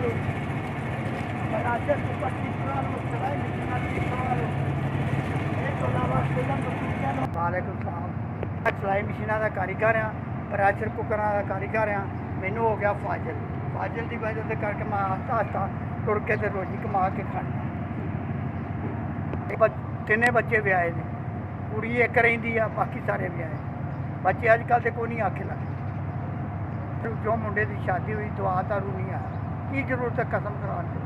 लो, बराबर कुकर ठीक करा लो, सिलाई मशीन ठीक करा लो। ਇਹ ਤੋਂ ਇਲਾਵਾ ਫਿਲਮ ਬਤੂਕਿਆਂ ਨੂੰ ਵਾਲੇਕੁਮ ਸਲਾਮ। ਸਿਲਾਈ ਮਸ਼ੀਨਾਂ ਦਾ ਕਾਰੀਗਰ ਆ, ਪ੍ਰੈਸ਼ਰ ਕੁੱਕਰਾਂ ਦਾ ਕਾਰੀਗਰ ਆ। ਮੈਨੂੰ ਹੋ ਗਿਆ ਫਾਜ਼ਿਲ ਦੀ ਵਜ੍ਹਾ ਦੇ ਕਰਕੇ ਮੈਂ ਆਸਤਾ ਆਸਤਾ ਤੁਰ ਕੇ ਤੇ ਰੋਜੀ ਕਮਾ ਕੇ ਖਾਣੀ। ਤਿੰਨੇ ਬੱਚੇ ਵਿਆਹੇ ਨੇ, ਕੁੜੀ ਇੱਕ ਰਹਿੰਦੀ ਆ, ਬਾਕੀ ਸਾਰੇ ਵਿਆਹੇ। ਬੱਚੇ ਅੱਜ ਕੱਲ੍ਹ ਦੇ ਕੋਈ ਨਹੀਂ ਆਖੇ ਲੱਗਦੇ। ਜੋ ਮੁੰਡੇ ਦੀ ਸ਼ਾਦੀ ਹੋਈ ਦੁਆ ਦਾਰੂ ਨਹੀਂ ਆਇਆ, ਕੀ ਜ਼ਰੂਰਤ ਹੈ ਕਸਮ ਕਰਾਉਣ ਦੀ।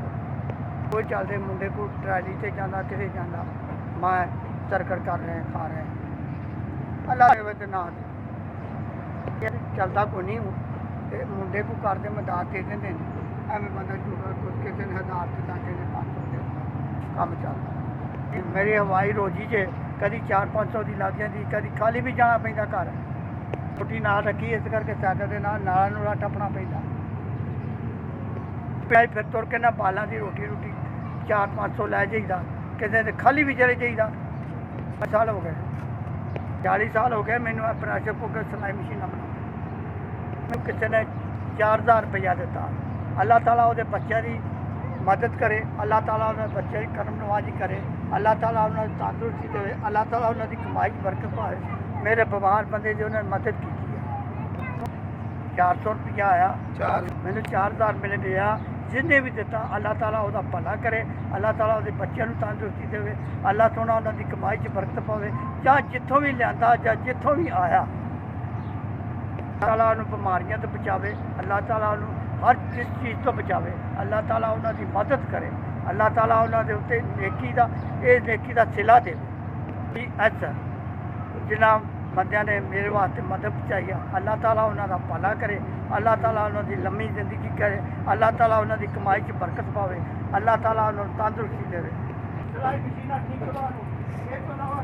ਕੋਈ ਚੱਲਦੇ ਮੁੰਡੇ ਕੋਈ ਟਰਾਲੀ 'ਤੇ ਜਾਂਦਾ, ਕਿਤੇ ਜਾਂਦਾ, ਮੈਂ ਸਰਕਟ ਕਰ ਰਹੇ ਖਾ ਰਹੇ ਅੱਲਾ ਦੇ ਵਿੱਚ ਨਾ ਚੱਲਦਾ ਕੋਈ ਨਹੀਂ। ਤੇ ਮੁੰਡੇ ਕੋ ਕਰਦੇ ਮਦਦ ਦੇ ਦਿੰਦੇ ਨੇ, ਐਵੇਂ ਬੰਦਾ ਝੂਠਾ ਕੁਝ ਕਿਸੇ ਨੇ 1000 ਦਿੰਦਾ, ਕਿਸੇ ਨੇ 500 ਦਿੰਦਾ, ਕੰਮ ਚੱਲਦਾ। ਮੇਰੀ ਹਵਾਈ ਰੋਜੀ 'ਚ ਕਦੀ 400-500 ਦੀ ਲੱਗ ਜਾਂਦੀ, ਕਦੀ ਖਾਲੀ ਵੀ ਜਾਣਾ ਪੈਂਦਾ ਘਰ। ਰੋਟੀ ਨਾਲ ਰੱਖੀ, ਇਸ ਕਰਕੇ ਸਾਈਕਲ ਦੇ ਨਾਲ ਨਾਲਾਂ ਨੂਲਾਂ ਟੱਪਣਾ ਪੈਂਦਾ। ਫਿਰ ਤੁਰ ਕੇ ਨਾ ਬਾਲਾਂ ਦੀ ਰੋਟੀ 400-500 ਲੈ ਜਾਈਦਾ, ਕਿਸੇ ਦੇ ਖਾਲੀ ਵੀ ਚਲੇ ਜਾਈਦਾ। 5 ਸਾਲ ਹੋ ਗਏ, 40 ਸਾਲ ਹੋ ਗਏ ਮੈਨੂੰ ਪ੍ਰੈਸ਼ਰ ਕੁੱਕਰ ਸਿਲਾਈ ਮਸ਼ੀਨਾਂ ਬਣਾ। ਮੈਨੂੰ ਕਿਸੇ ਨੇ 4000 ਰੁਪਇਆ ਦਿੱਤਾ। ਅੱਲਾਹ ਤਾਲਾ ਉਹਦੇ ਬੱਚਿਆਂ ਦੀ ਮਦਦ ਕਰੇ, ਅੱਲਾਹ ਤਾਲਾ ਉਹਨਾਂ ਦੇ ਬੱਚਿਆਂ ਦੀ ਕਰਮ ਨਵਾਜ਼ੀ ਕਰੇ, ਅੱਲਾਹ ਤਾਲਾ ਉਹਨਾਂ ਦੀ ਤੰਦਰੁਸਤੀ ਦੇਵੇ, ਅੱਲਾਹ ਤਾਲਾ ਉਹਨਾਂ ਦੀ ਕਮਾਈ 'ਚ ਬਰਕਤ ਪਾਵੇ। ਮੇਰੇ ਬਿਮਾਰ ਬੰਦੇ ਦੀ ਉਹਨਾਂ ਨੇ ਮਦਦ ਕੀਤੀ ਹੈ। 400 ਰੁਪਇਆ ਆਇਆ, ਮੈਨੂੰ 4000 ਮਿਲ ਗਿਆ। ਜਿੰਨੇ ਵੀ ਦਿੱਤਾ ਅੱਲਾਹ ਤਾਲਾ ਉਹਦਾ ਭਲਾ ਕਰੇ, ਅੱਲਾਹ ਤਾਲਾ ਉਹਦੇ ਬੱਚਿਆਂ ਨੂੰ ਤੰਦਰੁਸਤੀ ਦੇਵੇ, ਅੱਲਾਹ ਤਾਲਾ ਉਹਨਾਂ ਦੀ ਕਮਾਈ 'ਚ ਬਰਕਤ ਪਾਵੇ। ਜਾਂ ਜਿੱਥੋਂ ਵੀ ਲਿਆਂਦਾ ਜਾਂ ਜਿੱਥੋਂ ਵੀ ਆਇਆ, ਤਾਲਾ ਉਹਨੂੰ ਬਿਮਾਰੀਆਂ ਤੋਂ ਬਚਾਵੇ, ਅੱਲਾਹ ਤਾਲਾ ਉਹਨੂੰ ਹਰ ਚੀਜ਼ ਤੋਂ ਬਚਾਵੇ, ਅੱਲਾਹ ਤਾਲਾ ਉਹਨਾਂ ਦੀ ਮਦਦ ਕਰੇ, ਅੱਲਾਹ ਤਾਲਾ ਉਹਨਾਂ ਦੇ ਉੱਤੇ ਨੇਕੀ ਦਾ ਸਿਲਾ ਦੇਵੇ। ਅੱਛਾ, ਜਿਨ੍ਹਾਂ ਬੰਦਿਆਂ ਨੇ ਮੇਰੇ ਵਾਸਤੇ ਮਦਦ ਪਹੁੰਚਾਈ ਆ, ਅੱਲਾਹ ਤਾਲਾ ਉਹਨਾਂ ਦਾ ਭਲਾ ਕਰੇ, ਅੱਲਾਹ ਤਾਲਾ ਉਹਨਾਂ ਦੀ ਲੰਮੀ ਜ਼ਿੰਦਗੀ ਕਰੇ, ਅੱਲਾਹ ਤਾਲਾ ਉਹਨਾਂ ਦੀ ਕਮਾਈ 'ਚ ਬਰਕਤ ਪਾਵੇ, ਅੱਲਾਹ ਤਾਲਾ ਉਹਨਾਂ ਨੂੰ ਤੰਦਰੁਸਤੀ ਦੇਵੇ। ਸਿਲਾਈ ਮਸ਼ੀਨਾਂ ਠੀਕ ਕਰਵਾ ਲਓ। ਇਹ ਤੋਂ ਇਲਾਵਾ